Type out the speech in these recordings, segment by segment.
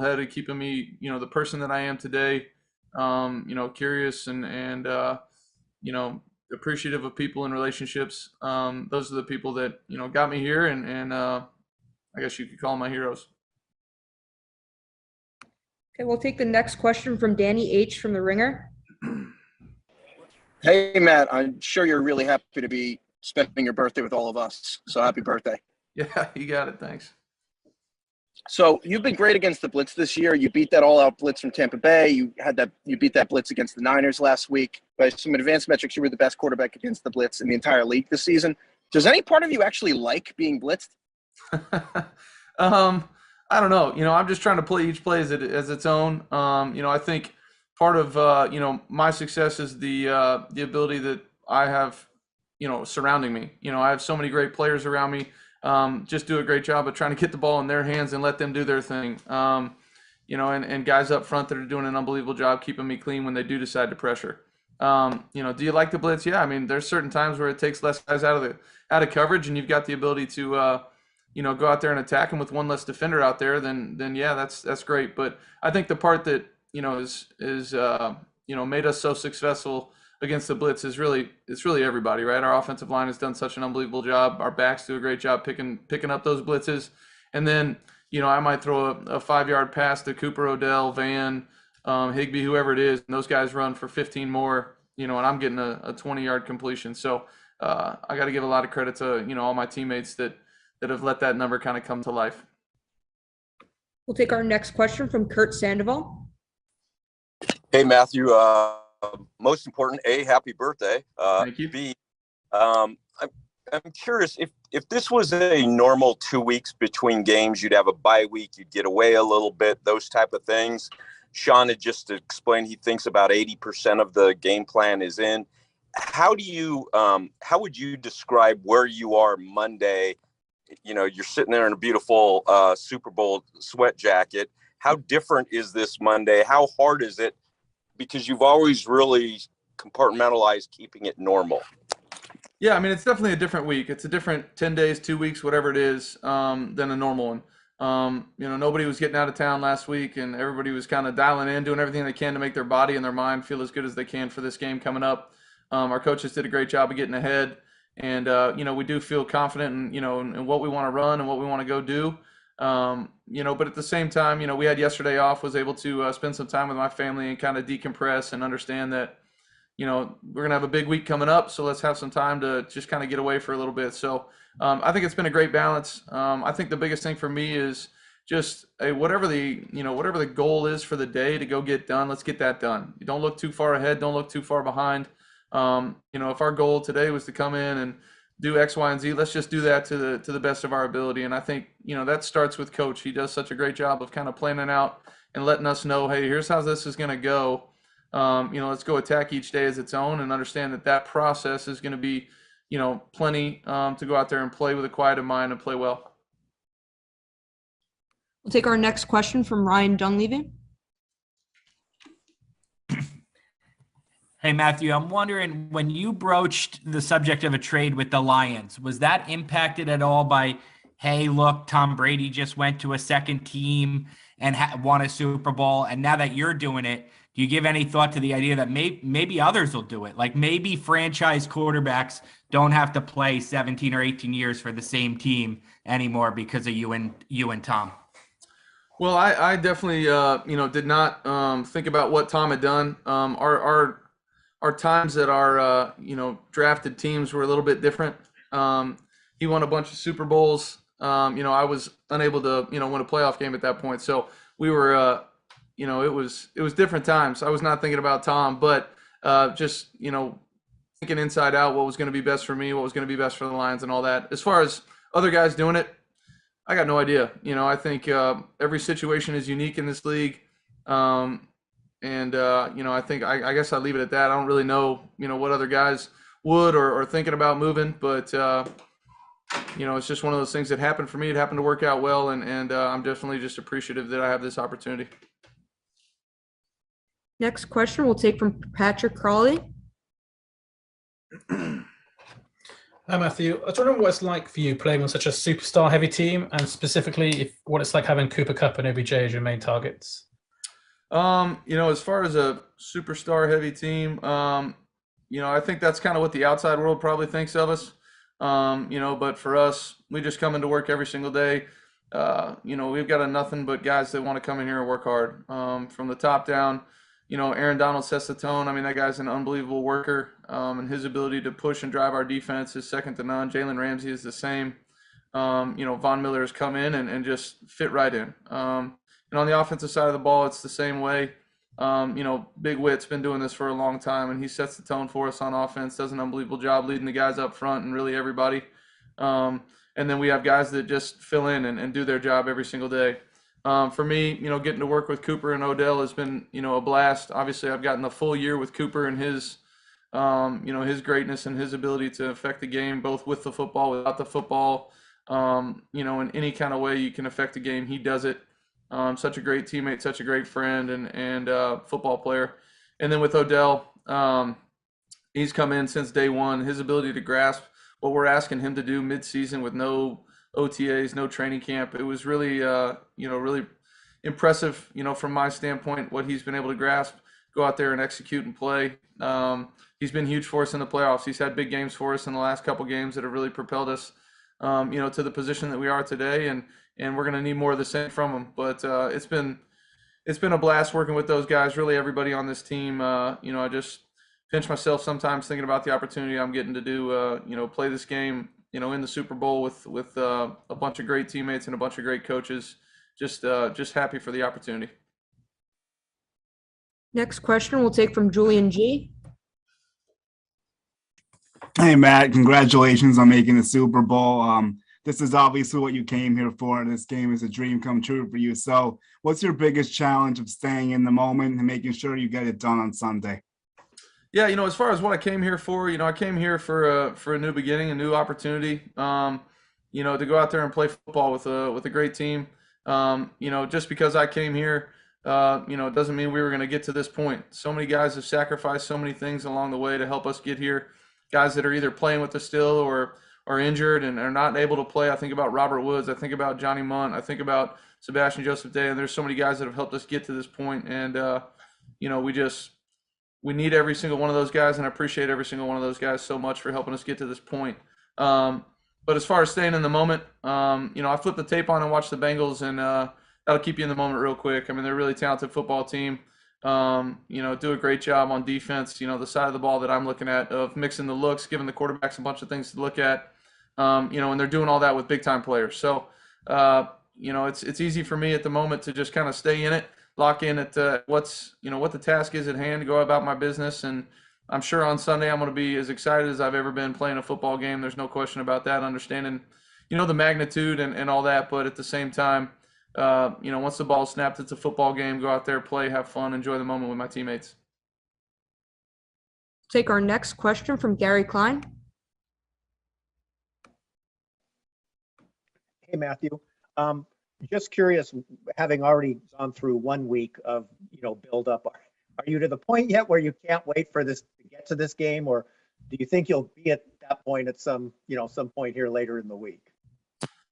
headed, keeping me, the person that I am today, curious and appreciative of people and relationships. Those are the people that, got me here and I guess you could call them my heroes. Okay, we'll take the next question from Danny H. from The Ringer. Hey, Matt, I'm sure you're really happy to be spending your birthday with all of us. So happy birthday. Yeah, you got it. Thanks. So you've been great against the blitz this year. You beat that all-out blitz from Tampa Bay. You beat that blitz against the Niners last week. By some advanced metrics, you were the best quarterback against the blitz in the entire league this season. Does any part of you actually like being blitzed? I don't know. I'm just trying to play each play as its own. I think part of my success is the ability that I have, surrounding me. I have so many great players around me. Just do a great job of trying to get the ball in their hands and let them do their thing. And guys up front that are doing an unbelievable job keeping me clean when they do decide to pressure. Do you like the blitz? Yeah. I mean, there's certain times where it takes less guys out of coverage, and you've got the ability to, go out there and attack them with one less defender out there. Then yeah, that's great. But I think the part that is made us so successful against the blitz is really everybody, right? Our offensive line has done such an unbelievable job. Our backs do a great job picking up those blitzes, and then I might throw a 5-yard pass to Cooper, Odell, Van, Higbee, whoever it is, and those guys run for 15 more, and I'm getting a 20-yard completion. So I got to give a lot of credit to all my teammates that have let that number kind of come to life. We'll take our next question from Kurt Sandoval. Hey, Matthew. Most important, A, happy birthday. Thank you. B, I'm curious if this was a normal 2 weeks between games, you'd have a bye week, you'd get away a little bit, those type of things. Sean had just explained he thinks about 80% of the game plan is in. How would you describe where you are Monday? You're sitting there in a beautiful Super Bowl sweat jacket. How different is this Monday? How hard is it? Because you've always really compartmentalized keeping it normal. Yeah, I mean, it's definitely a different week. It's a different 10 days, 2 weeks, whatever it is, than a normal one. Nobody was getting out of town last week, and everybody was kind of dialing in, doing everything they can to make their body and their mind feel as good as they can for this game coming up. Our coaches did a great job of getting ahead, and we do feel confident in what we want to run and what we want to go do. But at the same time, we had yesterday off, was able to spend some time with my family and kind of decompress and understand that, we're going to have a big week coming up. So let's have some time to just kind of get away for a little bit. So I think it's been a great balance. I think the biggest thing for me is just whatever the goal is for the day to go get done, let's get that done. You don't look too far ahead. Don't look too far behind. If our goal today was to come in and do X, Y, and Z, let's just do that to the best of our ability. And I think, that starts with Coach. He does such a great job of kind of planning out and letting us know, hey, here's how this is going to go. Let's go attack each day as its own and understand that process is going to be, plenty to go out there and play with a quiet mind and play well. We'll take our next question from Ryan Dunleavy. Hey, Matthew, I'm wondering, when you broached the subject of a trade with the Lions, was that impacted at all by, hey, look, Tom Brady just went to a second team and won a Super Bowl, and now that you're doing it, do you give any thought to the idea that maybe others will do it? Like maybe franchise quarterbacks don't have to play 17 or 18 years for the same team anymore because of you and Tom? Well, I definitely, did not think about what Tom had done. Our times at our, drafted teams were a little bit different. He won a bunch of Super Bowls. I was unable to, win a playoff game at that point. So we were, it was different times. I was not thinking about Tom, but just, thinking inside out what was going to be best for me, what was going to be best for the Lions and all that. As far as other guys doing it, I got no idea. I think every situation is unique in this league. I think I guess I'll leave it at that. I don't really know, what other guys would or thinking about moving, but it's just one of those things that happened for me. It happened to work out well, and I'm definitely just appreciative that I have this opportunity. Next question we'll take from Patrick Crawley. Hi, Matthew. I was wondering what it's like for you playing on such a superstar-heavy team, and specifically what it's like having Cooper Kupp and OBJ as your main targets. As far as a superstar heavy team, I think that's kind of what the outside world probably thinks of us. But for us, we just come into work every single day. We've got a nothing but guys that want to come in here and work hard. From the top down, Aaron Donald sets the tone. I mean, that guy's an unbelievable worker, and his ability to push and drive our defense is second to none. Jalen Ramsey is the same. Von Miller has come in and just fit right in. And on the offensive side of the ball, it's the same way. Big Witt's been doing this for a long time, and he sets the tone for us on offense, does an unbelievable job leading the guys up front and really everybody. And then we have guys that just fill in and do their job every single day. For me, getting to work with Cooper and Odell has been, a blast. Obviously, I've gotten the full year with Cooper and his greatness and his ability to affect the game, both with the football, without the football. In any kind of way you can affect the game, he does it. Such a great teammate, such a great friend, and football player. And then with Odell, he's come in since day one. His ability to grasp what we're asking him to do mid-season with no OTAs, no training camp, it was really, really impressive. From my standpoint, what he's been able to grasp, go out there and execute and play. He's been huge for us in the playoffs. He's had big games for us in the last couple games that have really propelled us, to the position that we are today. And we're going to need more of the same from them. But it's been a blast working with those guys, really everybody on this team. I just pinch myself sometimes thinking about the opportunity I'm getting to do, play this game, in the Super Bowl with a bunch of great teammates and a bunch of great coaches. Just happy for the opportunity. Next question we'll take from Julian G. Hey, Matt, congratulations on making the Super Bowl. This is obviously what you came here for. This game is a dream come true for you. So what's your biggest challenge of staying in the moment and making sure you get it done on Sunday? Yeah, as far as what I came here for, I came here for a new beginning, a new opportunity, to go out there and play football with a great team. Just because I came here, it doesn't mean we were going to get to this point. So many guys have sacrificed so many things along the way to help us get here. Guys that are either playing with us still or are injured and are not able to play. I think about Robert Woods. I think about Johnny Munt. I think about Sebastian Joseph Day. And there's so many guys that have helped us get to this point. And, we need every single one of those guys, and I appreciate every single one of those guys so much for helping us get to this point. But as far as staying in the moment, I flip the tape on and watch the Bengals, and that'll keep you in the moment real quick. I mean, they're a really talented football team. Do a great job on defense. The side of the ball that I'm looking at of mixing the looks, giving the quarterbacks a bunch of things to look at, and they're doing all that with big-time players. So, it's easy for me at the moment to just kind of stay in it, lock in at what the task is at hand, go about my business. And I'm sure on Sunday I'm going to be as excited as I've ever been playing a football game. There's no question about that, understanding, the magnitude and all that. But at the same time, once the ball's snapped, it's a football game. Go out there, play, have fun, enjoy the moment with my teammates. Take our next question from Gary Klein. Hey, Matthew. Just curious, having already gone through 1 week of, build up, are you to the point yet where you can't wait for this to get to this game? Or do you think you'll be at that point at some point here later in the week?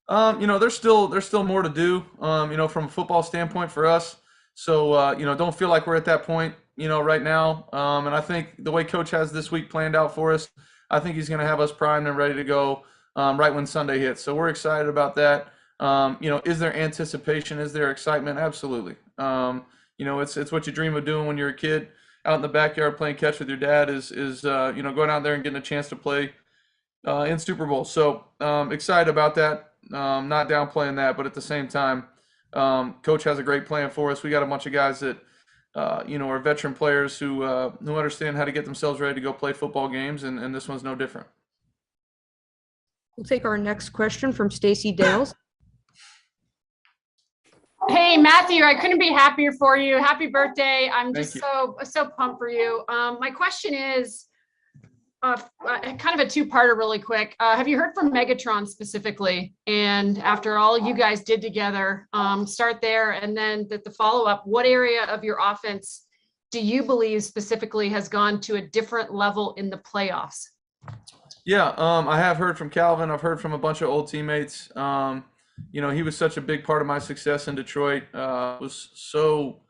There's still more to do, from a football standpoint for us. So, don't feel like we're at that point, right now. And I think the way Coach has this week planned out for us, I think he's going to have us primed and ready to go right when Sunday hits. So we're excited about that. Is there anticipation? Is there excitement? Absolutely. It's what you dream of doing when you're a kid out in the backyard playing catch with your dad is going out there and getting a chance to play in Super Bowl. So excited about that. Not downplaying that, but at the same time, Coach has a great plan for us. We got a bunch of guys that, are veteran players who understand how to get themselves ready to go play football games, and this one's no different. We'll take our next question from Stacy Dales. Hey, Matthew, I couldn't be happier for you. Happy birthday. I'm Thank just you. so pumped for you. My question is kind of a two-parter really quick. Have you heard from Megatron specifically? And after all you guys did together, start there. And then the follow-up, what area of your offense do you believe specifically has gone to a different level in the playoffs? Yeah, I have heard from Calvin. I've heard from a bunch of old teammates. He was such a big part of my success in Detroit. Was so,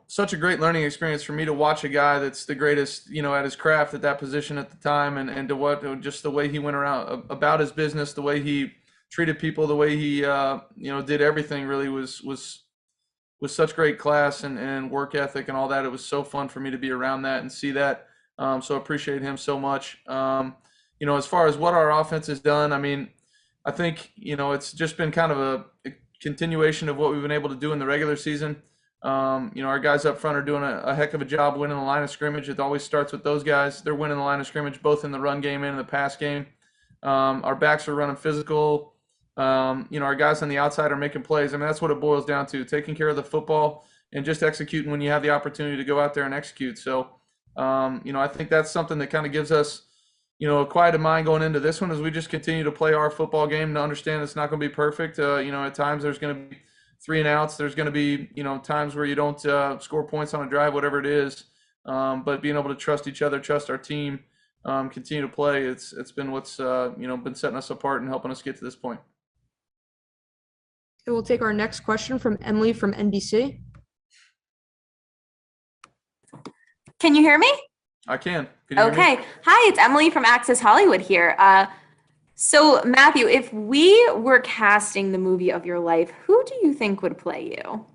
such a great learning experience for me to watch a guy that's the greatest, at his craft at that position at the time, and to what just the way he went around about his business, the way he treated people, the way he, did everything really was such great class and work ethic and all that. It was so fun for me to be around that and see that. So I appreciate him so much. As far as what our offense has done, I mean, I think, it's just been kind of a continuation of what we've been able to do in the regular season. Our guys up front are doing a heck of a job winning the line of scrimmage. It always starts with those guys. They're winning the line of scrimmage both in the run game and in the pass game. Our backs are running physical. Our guys on the outside are making plays. I mean, that's what it boils down to, taking care of the football and just executing when you have the opportunity to go out there and execute. So, I think that's something that kind of gives us, a quiet of mind going into this one as we just continue to play our football game to understand it's not going to be perfect. At times there's going to be 3 and outs. There's going to be, times where you don't score points on a drive, whatever it is. But being able to trust each other, trust our team, continue to play, it's been what's, been setting us apart and helping us get to this point. And we'll take our next question from Emily from NBC. Can you hear me? I can. Can you hear me? Okay. Hi, it's Emily from Access Hollywood here. So Matthew, if we were casting the movie of your life, who do you think would play you?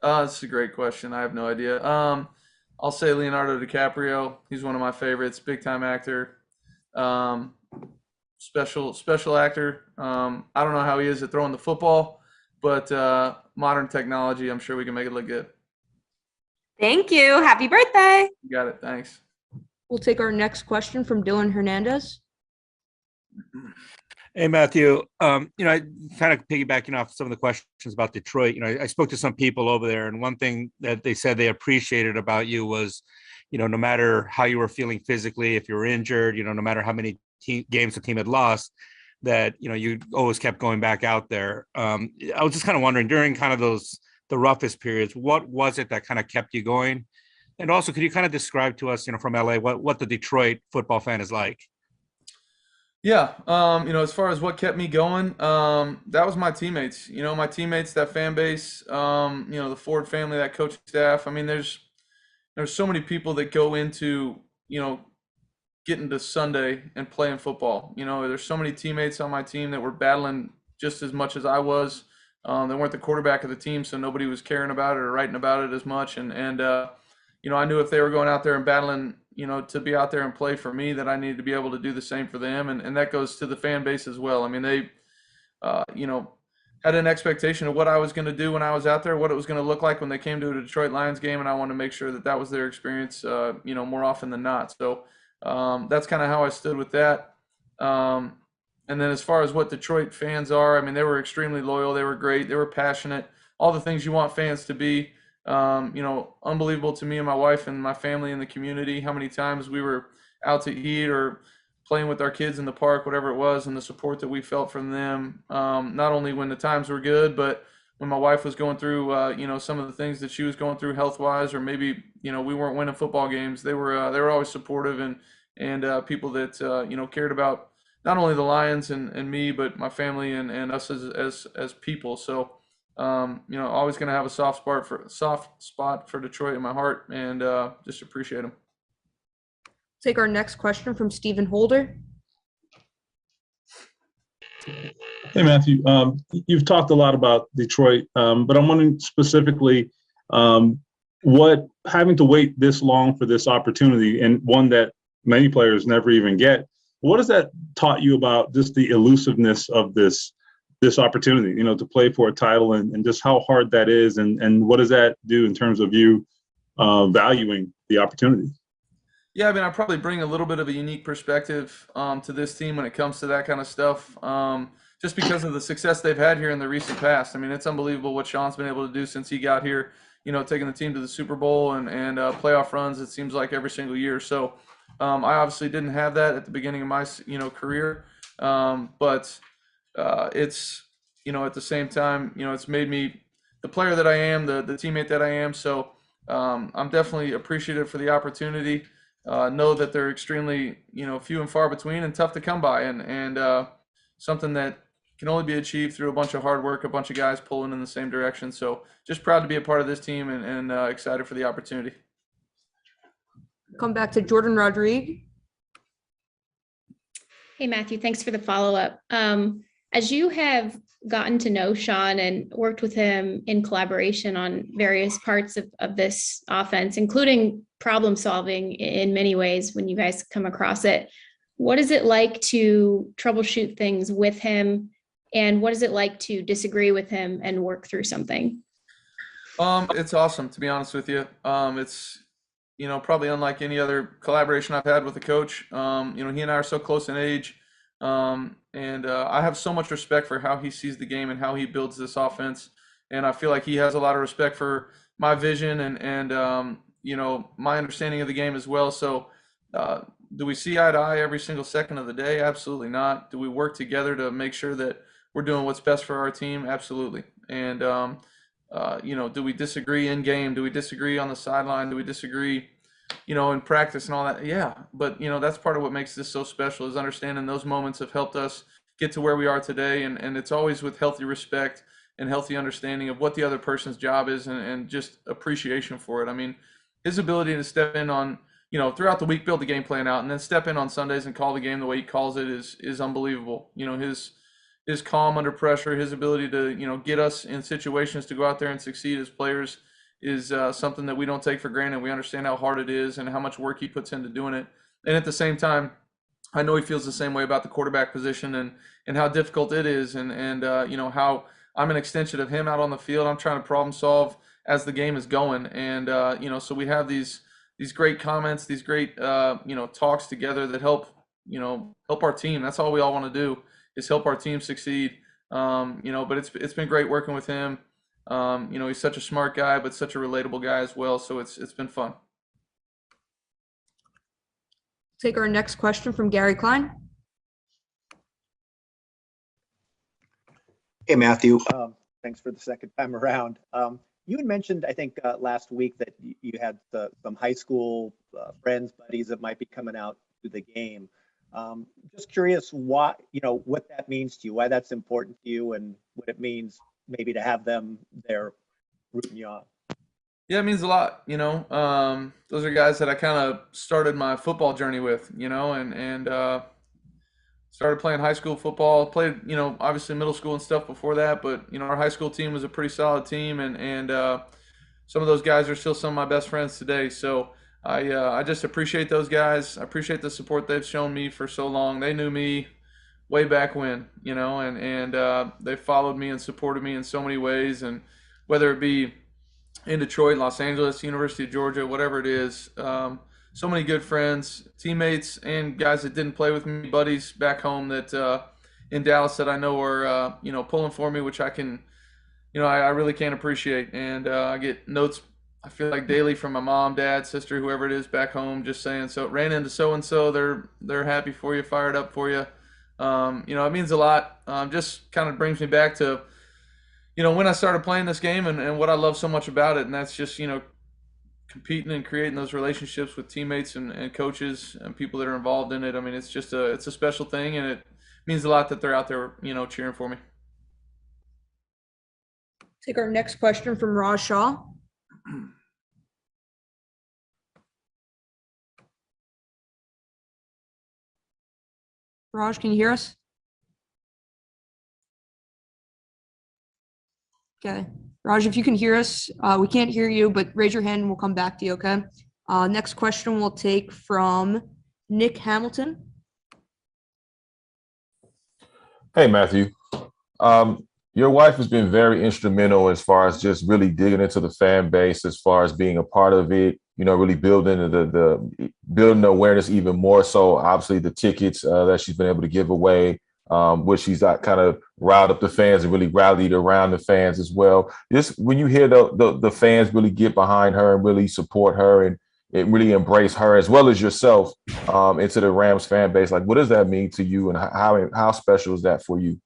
This is a great question. I have no idea. I'll say Leonardo DiCaprio. He's one of my favorites. Big time actor. Special actor. I don't know how he is at throwing the football, but modern technology, I'm sure we can make it look good. Thank you. Happy birthday. You got it. Thanks. We'll take our next question from Dylan Hernandez. Hey, Matthew. I kind of piggybacking off some of the questions about Detroit. I spoke to some people over there, and one thing that they said they appreciated about you was, no matter how you were feeling physically, if you were injured, no matter how many games the team had lost, that, you always kept going back out there. I was just kind of wondering, during kind of the roughest periods, what was it that kind of kept you going? And also, could you kind of describe to us, from LA, what the Detroit football fan is like? Yeah, as far as what kept me going, that was my teammates. My teammates, that fan base, the Ford family, that coaching staff. I mean, there's so many people that go into, getting to Sunday and playing football. There's so many teammates on my team that were battling just as much as I was. They weren't the quarterback of the team, so nobody was caring about it or writing about it as much. And I knew if they were going out there and battling, to be out there and play for me, that I needed to be able to do the same for them. And that goes to the fan base as well. I mean, they, had an expectation of what I was going to do when I was out there, what it was going to look like when they came to a Detroit Lions game. And I wanted to make sure that that was their experience, more often than not. So that's kind of how I stood with that. And then as far as what Detroit fans are, I mean, they were extremely loyal. They were great. They were passionate. All the things you want fans to be. Unbelievable to me and my wife and my family and the community, how many times we were out to eat or playing with our kids in the park, whatever it was, and the support that we felt from them, not only when the times were good, but when my wife was going through, some of the things that she was going through health-wise, or maybe, we weren't winning football games. They were always supportive and people that, cared about not only the Lions and me, but my family and us as people. So, always going to have a soft spot for Detroit in my heart, and just appreciate them. Take our next question from Stephen Holder. Hey, Matthew. You've talked a lot about Detroit, but I'm wondering specifically what having to wait this long for this opportunity, and one that many players never even get. What has that taught you about just the elusiveness of this opportunity, to play for a title, and just how hard that is, and what does that do in terms of you valuing the opportunity? Yeah, I mean, I probably bring a little bit of a unique perspective to this team when it comes to that kind of stuff, just because of the success they've had here in the recent past. I mean, it's unbelievable what Sean's been able to do since he got here, taking the team to the Super Bowl and playoff runs, it seems like, every single year. So I obviously didn't have that at the beginning of my, career, but it's, at the same time, it's made me the player that I am, the teammate that I am. So I'm definitely appreciative for the opportunity. know that they're extremely, few and far between and tough to come by, and something that can only be achieved through a bunch of hard work, a bunch of guys pulling in the same direction. So just proud to be a part of this team and excited for the opportunity. Come back to Jordan Rodriguez. Hey, Matthew, thanks for the follow-up. As you have gotten to know Sean and worked with him in collaboration on various parts of this offense, including problem solving in many ways when you guys come across it, what is it like to troubleshoot things with him? And what is it like to disagree with him and work through something? It's awesome, to be honest with you. It's, probably unlike any other collaboration I've had with a coach. He and I are so close in age. And I have so much respect for how he sees the game and how he builds this offense. And I feel like he has a lot of respect for my vision and my understanding of the game as well. So do we see eye to eye every single second of the day? Absolutely not. Do we work together to make sure that we're doing what's best for our team? Absolutely. And, do we disagree in game? Do we disagree on the sideline? Do we disagree, in practice and all that? Yeah. But, that's part of what makes this so special is understanding those moments have helped us get to where we are today. And it's always with healthy respect and healthy understanding of what the other person's job is and just appreciation for it. I mean, his ability to step in on, throughout the week, build the game plan out and then step in on Sundays and call the game the way he calls it is unbelievable. His calm under pressure, his ability to, get us in situations to go out there and succeed as players is something that we don't take for granted. We understand how hard it is and how much work he puts into doing it. And at the same time, I know he feels the same way about the quarterback position and how difficult it is and how I'm an extension of him out on the field. I'm trying to problem solve as the game is going. And, so we have these great comments, these great, talks together that help our team. That's all we all want to do is help our team succeed. But it's been great working with him. He's such a smart guy, but such a relatable guy as well. So it's been fun. Take our next question from Gary Klein. Hey, Matthew. Thanks for the second time around. You had mentioned, I think, last week that you had some high school friends, buddies that might be coming out to the game. Just curious what that means to you, why that's important to you, and what it means maybe to have them there rooting you on. Yeah, it means a lot. Those are guys that I kind of started my football journey with, and started playing high school football, played, obviously middle school and stuff before that, but, our high school team was a pretty solid team and some of those guys are still some of my best friends today. So I just appreciate those guys. I appreciate the support they've shown me for so long. They knew me way back when, and they followed me and supported me in so many ways. And whether it be in Detroit, Los Angeles, University of Georgia, whatever it is, so many good friends, teammates, and guys that didn't play with me, buddies back home that in Dallas that I know are, pulling for me, which I can, I really can't appreciate. And I get notes, I feel like daily from my mom, dad, sister, whoever it is back home, just saying, so ran into so-and-so, they're happy for you, fired up for you. It means a lot. Just kind of brings me back to, when I started playing this game and what I love so much about it. And that's just, competing and creating those relationships with teammates and coaches and people that are involved in it. I mean, it's just it's a special thing, and it means a lot that they're out there, cheering for me. Take our next question from Raj Shah. Raj, can you hear us? Okay. Raj, if you can hear us, we can't hear you, but raise your hand and we'll come back to you, okay? Next question we'll take from Nick Hamilton. Hey, Matthew. Your wife has been very instrumental as far as just really digging into the fan base, as far as being a part of it, really building building the awareness even more so. Obviously, the tickets that she's been able to give away, which she's kind of riled up the fans and really rallied around the fans as well. Just when you hear the fans really get behind her and really support her and it really embrace her as well as yourself into the Rams fan base, like what does that mean to you and how special is that for you?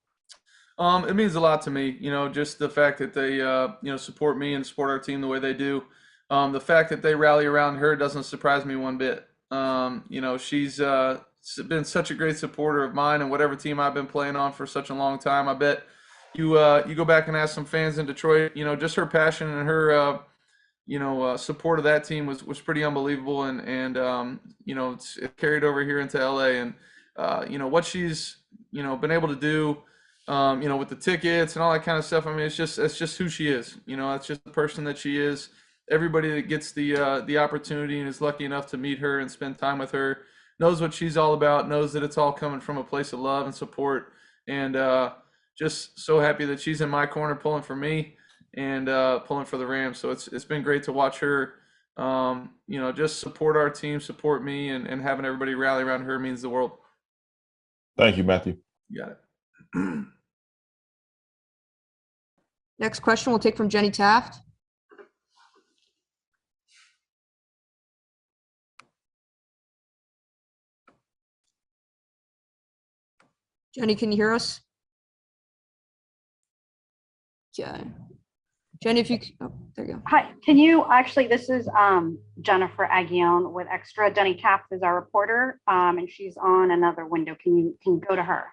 It means a lot to me, just the fact that they, support me and support our team the way they do. The fact that they rally around her doesn't surprise me one bit. She's been such a great supporter of mine and whatever team I've been playing on for such a long time. I bet you go back and ask some fans in Detroit, just her passion and her support of that team was pretty unbelievable, and it carried over here into LA, and what she's been able to do, with the tickets and all that kind of stuff. I mean, it's just who she is. That's just the person that she is. Everybody that gets the opportunity and is lucky enough to meet her and spend time with her knows what she's all about. Knows that it's all coming from a place of love and support, and just so happy that she's in my corner pulling for me and pulling for the Rams. So it's been great to watch her, just support our team, support me, and having everybody rally around her means the world. Thank you, Matthew. You got it. Next question we'll take from Jenny Taft. Jenny, can you hear us? Yeah. Jenny, if you, oh, there you go. Hi, can you actually, this is Jennifer Aguillon with Extra. Jenny Taft is our reporter, and she's on another window. Can you go to her?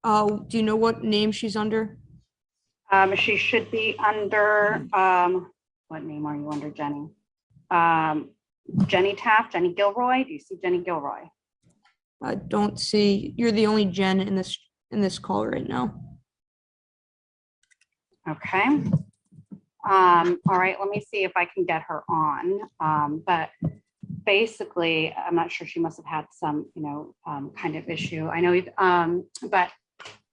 Do you know what name she's under? She should be under, what name are you under, Jenny? Jenny Taft, Jenny Gilroy. Do you see Jenny Gilroy? I don't see, you're the only Jen in this call right now. Okay. All right, let me see if I can get her on. But basically, I'm not sure, she must have had some, kind of issue. I know, but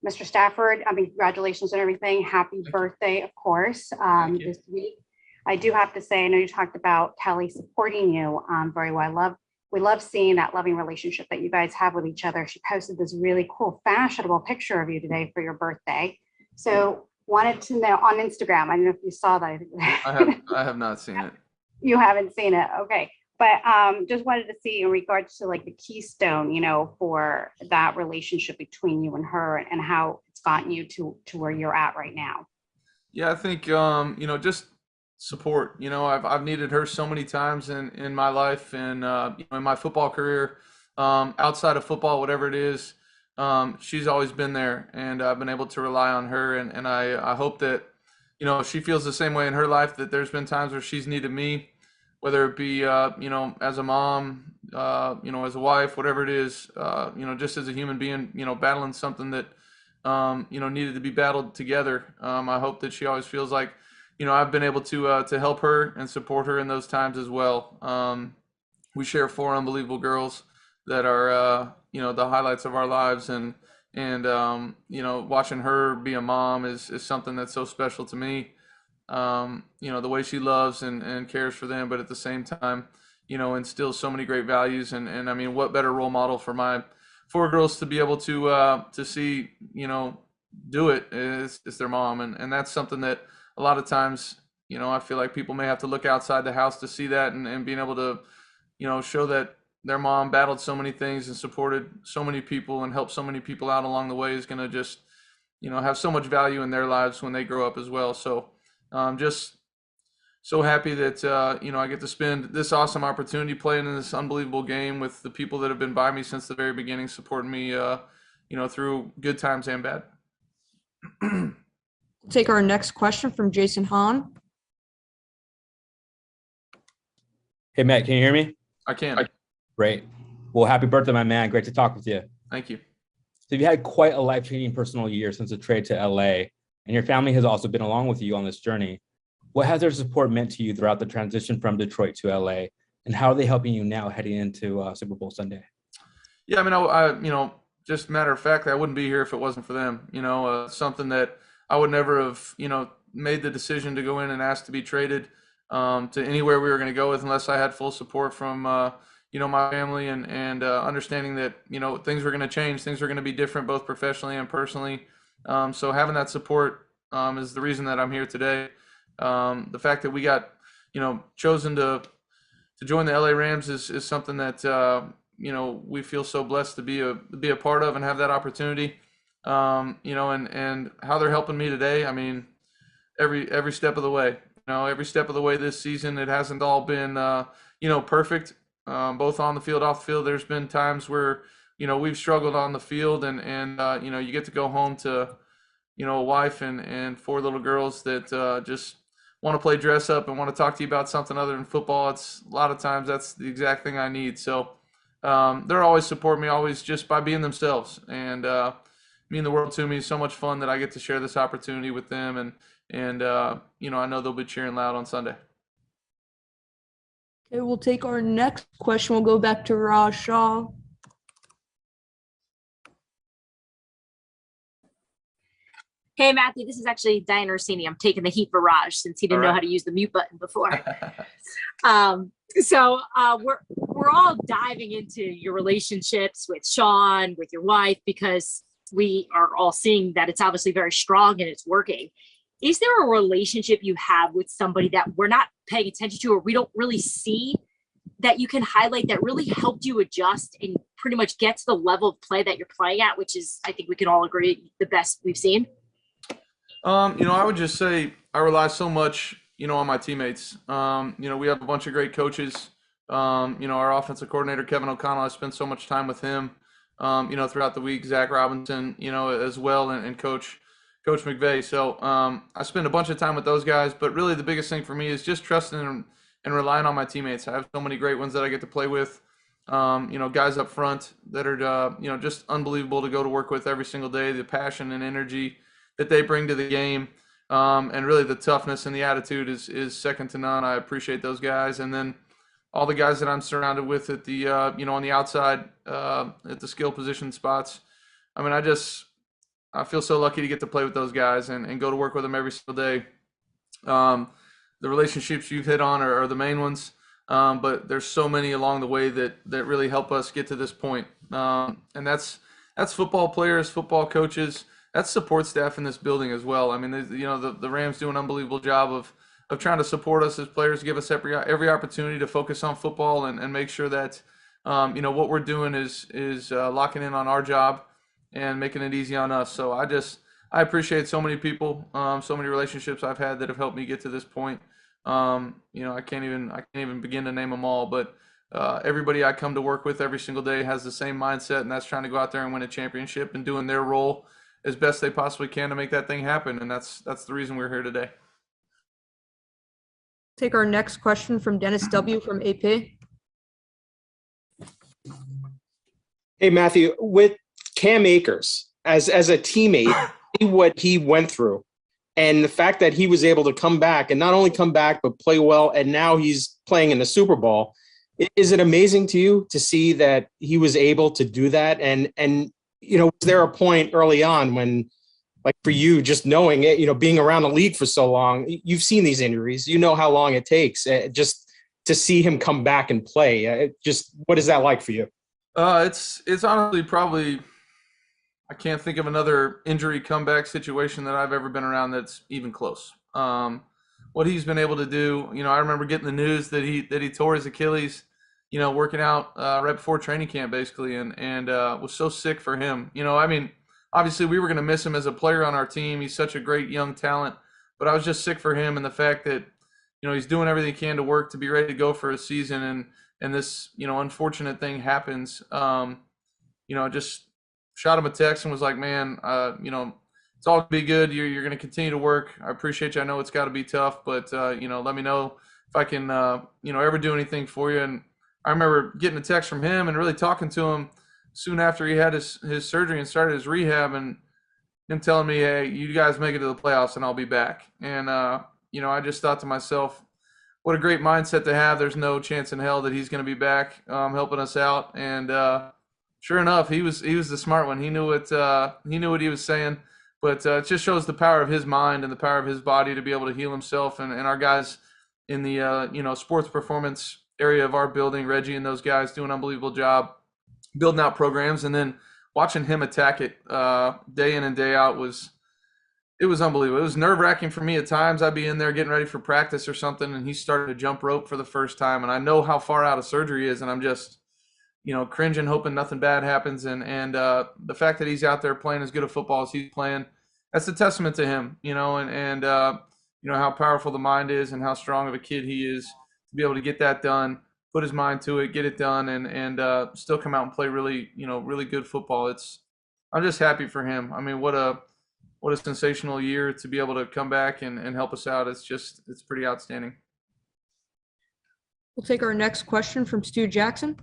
Mr. Stafford, I mean, congratulations and everything. Happy birthday, of course, this week. I do have to say, I know you talked about Kelly supporting you very well. We love seeing that loving relationship that you guys have with each other. She posted this really cool, fashionable picture of you today for your birthday. So wanted to know on Instagram. I don't know if you saw that. I have not seen it. You haven't seen it. Okay. But just wanted to see in regards to like the keystone, for that relationship between you and her and how it's gotten you to where you're at right now. Yeah, I think, just support. I've needed her so many times in my life and, in my football career, outside of football, whatever it is. She's always been there, and I've been able to rely on her. And I hope that, she feels the same way in her life, that there's been times where she's needed me, whether it be, as a mom, as a wife, whatever it is, just as a human being, battling something that, needed to be battled together. I hope that she always feels like, I've been able to help her and support her in those times as well. We share 4 unbelievable girls that are, the highlights of our lives, and watching her be a mom is something that's so special to me. The way she loves and cares for them, but at the same time, instills so many great values. And I mean, what better role model for my 4 girls to be able to see, do it is their mom. And that's something that a lot of times, I feel like people may have to look outside the house to see that, and being able to, show that their mom battled so many things and supported so many people and helped so many people out along the way is going to just, have so much value in their lives when they grow up as well. So just so happy that, I get to spend this awesome opportunity playing in this unbelievable game with the people that have been by me since the very beginning, supporting me, through good times and bad. We'll take our next question from Jason Hahn. Hey, Matt, can you hear me? I can. Great. Well, happy birthday, my man. Great to talk with you. Thank you. So you've had quite a life-changing personal year since the trade to LA, and your family has also been along with you on this journey. What has their support meant to you throughout the transition from Detroit to LA, and how are they helping you now heading into Super Bowl Sunday? Yeah, I mean, I just matter of fact, I wouldn't be here if it wasn't for them. Something that I would never have, made the decision to go in and ask to be traded to anywhere we were going to go with, unless I had full support from, my family and understanding that, things were going to change, things were going to be different, both professionally and personally. So having that support is the reason that I'm here today. The fact that we got, chosen to join the LA Rams is something that, we feel so blessed to be a part of and have that opportunity. And how they're helping me today. I mean, every step of the way, every step of the way this season, it hasn't all been, perfect. both on the field, off the field. There's been times where, we've struggled on the field, and you get to go home to, a wife and four little girls that just want to play dress up and want to talk to you about something other than football. It's a lot of times that's the exact thing I need. So they're always support me, always just by being themselves, and mean the world to me. So much fun that I get to share this opportunity with them, and I know they'll be cheering loud on Sunday. Okay, we'll take our next question. We'll go back to Raj Shaw. Hey, Matthew, this is actually Diane Orsini. I'm taking the heat for Raj since he didn't know how to use the mute button before. So we're all diving into your relationships with Sean, with your wife, because we are all seeing that it's obviously very strong and it's working. Is there a relationship you have with somebody that we're not paying attention to, or we don't really see, that you can highlight that really helped you adjust and pretty much get to the level of play that you're playing at, which is, I think we can all agree, the best we've seen? I would just say I rely so much, on my teammates. We have a bunch of great coaches. Our offensive coordinator, Kevin O'Connell, I spent so much time with him, throughout the week. Zach Robinson, as well, and Coach McVay. So I spend a bunch of time with those guys. But really the biggest thing for me is just trusting and relying on my teammates. I have so many great ones that I get to play with. Guys up front that are, just unbelievable to go to work with every single day. The passion and energy that they bring to the game, and really the toughness and the attitude is second to none. I appreciate those guys. And then all the guys that I'm surrounded with at the, on the outside, at the skill position spots. I mean, I feel so lucky to get to play with those guys and go to work with them every single day. The relationships you've hit on are the main ones, but there's so many along the way that really help us get to this point. And that's football players, football coaches, that's support staff in this building as well. I mean, the Rams do an unbelievable job of trying to support us as players, give us every opportunity to focus on football and make sure that, what we're doing is locking in on our job and making it easy on us. So I appreciate so many people, so many relationships I've had that have helped me get to this point. I can't even begin to name them all, but everybody I come to work with every single day has the same mindset, and that's trying to go out there and win a championship and doing their role as best they possibly can to make that thing happen. And that's the reason we're here today. Take our next question from Dennis W. from AP. Hey, Matthew, with Cam Akers, as a teammate, see what he went through, and the fact that he was able to come back, and not only come back, but play well, and now he's playing in the Super Bowl. Is it amazing to you to see that he was able to do that? And was there a point early on when, like for you, just knowing it, being around the league for so long, you've seen these injuries, how long it takes just to see him come back and play. What is that like for you? It's honestly probably, I can't think of another injury comeback situation that I've ever been around that's even close. What he's been able to do, I remember getting the news that he tore his Achilles, working out right before training camp, basically, and was so sick for him. Obviously we were going to miss him as a player on our team. He's such a great young talent, but I was just sick for him, and the fact that, he's doing everything he can to work to be ready to go for a season, and this, unfortunate thing happens. I just shot him a text and was like, man, it's all gonna be good. You're going to continue to work. I appreciate you. I know it's got to be tough, but, let me know if I can, ever do anything for you. And I remember getting a text from him and really talking to him soon after he had his surgery and started his rehab, and him telling me, hey, you guys make it to the playoffs and I'll be back. And, I just thought to myself, what a great mindset to have. There's no chance in hell that he's going to be back helping us out. And sure enough, he was the smart one. He knew what he was saying. But it just shows the power of his mind and the power of his body to be able to heal himself. And our guys in the sports performance area of our building, Reggie and those guys do an unbelievable job building out programs. And then watching him attack it day in and day out was unbelievable. It was nerve-wracking for me at times. I'd be in there getting ready for practice or something, and he started to jump rope for the first time. And I know how far out of surgery he is, and I'm just, cringing, hoping nothing bad happens. And the fact that he's out there playing as good a football as he's playing, that's a testament to him, and how powerful the mind is and how strong of a kid he is to be able to get that done, put his mind to it, get it done, and still come out and play really, really good football. I'm just happy for him. I mean, what a sensational year to be able to come back and help us out. It's pretty outstanding. We'll take our next question from Stu Jackson.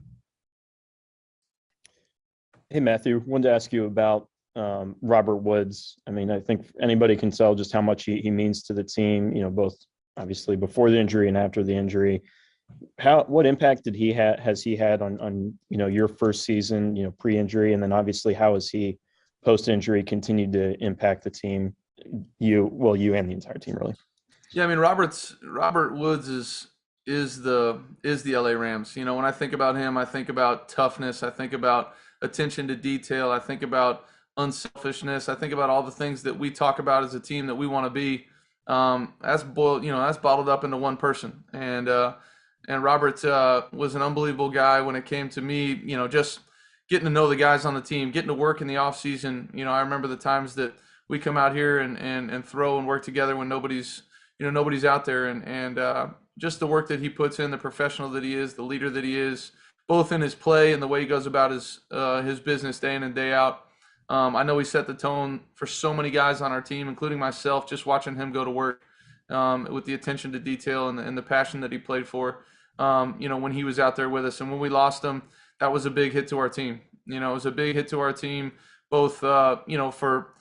Hey, Matthew, wanted to ask you about Robert Woods. I mean, I think anybody can tell just how much he means to the team, both obviously before the injury and after the injury. What impact has he had on your first season, pre-injury, and then obviously how has he post-injury continued to impact the team, you and the entire team, really? Yeah, I mean, Robert Woods is the LA Rams. When I think about him, I think about toughness, I think about attention to detail, I think about unselfishness, I think about all the things that we talk about as a team that we want to be. That's bottled up into one person. And Robert was an unbelievable guy when it came to me, just getting to know the guys on the team, getting to work in the off season. I remember the times that we come out here and throw and work together when nobody's out there, and just the work that he puts in, the professional that he is, the leader that he is, both in his play and the way he goes about his business day in and day out. I know he set the tone for so many guys on our team, including myself, just watching him go to work with the attention to detail and the passion that he played for, when he was out there with us. And when we lost him, that was a big hit to our team. It was a big hit to our team, both, for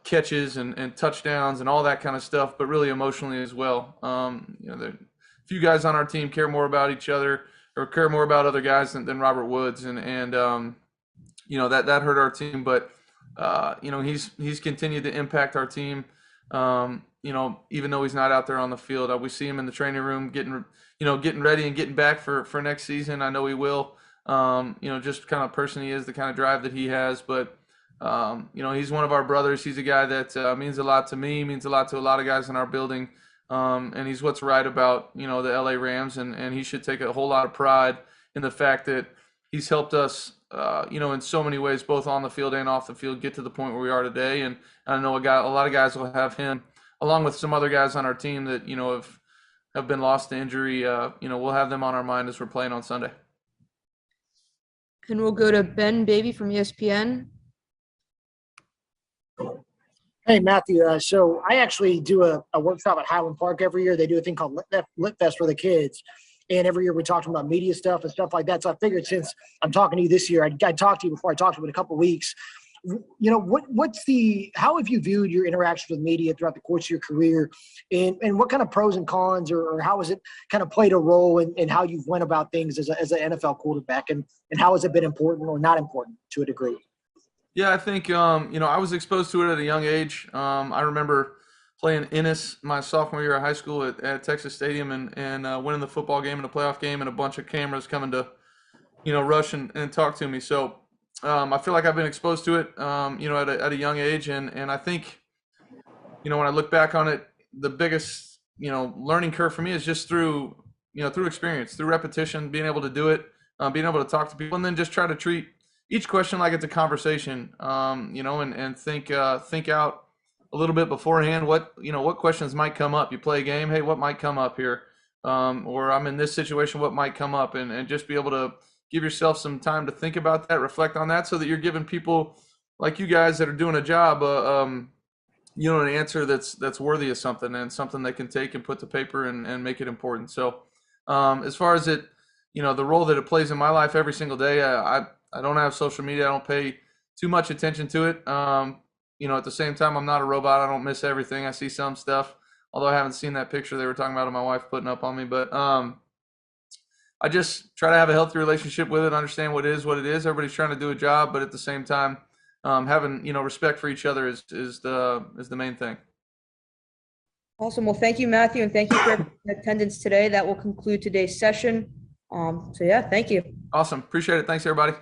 catches and touchdowns and all that kind of stuff, but really emotionally as well. The few guys on our team care more about each other or care more about other guys than Robert Woods. And that hurt our team, but he's continued to impact our team. Even though he's not out there on the field, we see him in the training room getting ready and getting back for next season. I know he will. Just kind of person he is, the kind of drive that he has. But he's one of our brothers. He's a guy that means a lot to me, means a lot to a lot of guys in our building. And he's what's right about the LA Rams, and he should take a whole lot of pride in the fact that he's helped us. In so many ways, both on the field and off the field, get to the point where we are today. And I know a lot of guys will have him, along with some other guys on our team that have been lost to injury. We'll have them on our mind as we're playing on Sunday. And we'll go to Ben Baby from ESPN. Hey, Matthew. So I actually do a workshop at Highland Park every year. They do a thing called Lit Fest for the kids. And every year we talk to them about media stuff and stuff like that. So I figured since I'm talking to you this year, I'd talk to you before I talked to you in a couple of weeks. How have you viewed your interactions with media throughout the course of your career, and what kind of pros and cons, or how has it kind of played a role in how you've went about things as an NFL quarterback, and how has it been important or not important to a degree? Yeah, I think, I was exposed to it at a young age. I remember playing Ennis my sophomore year of high school at Texas Stadium and winning the football game and a playoff game, and a bunch of cameras coming to, rush and talk to me. So I feel like I've been exposed to it, at a young age. And I think, when I look back on it, the biggest, learning curve for me is just through experience, through repetition, being able to do it, being able to talk to people, and then just try to treat each question like it's a conversation, and think out a little bit beforehand what questions might come up. You play a game, hey, what might come up here? Or I'm in this situation, what might come up? And just be able to give yourself some time to think about that, reflect on that, so that you're giving people like you guys that are doing a job, an answer that's worthy of something, and something they can take and put to paper and make it important. So as far as it, the role that it plays in my life every single day, I don't have social media. I don't pay too much attention to it. At the same time, I'm not a robot. I don't miss everything. I see some stuff, although I haven't seen that picture they were talking about of my wife putting up on me. But I just try to have a healthy relationship with it, understand what it is. Everybody's trying to do a job, but at the same time, having respect for each other is the main thing. Awesome. Well, thank you, Matthew, and thank you for attendance today. That will conclude today's session. Thank you. Awesome. Appreciate it. Thanks, everybody.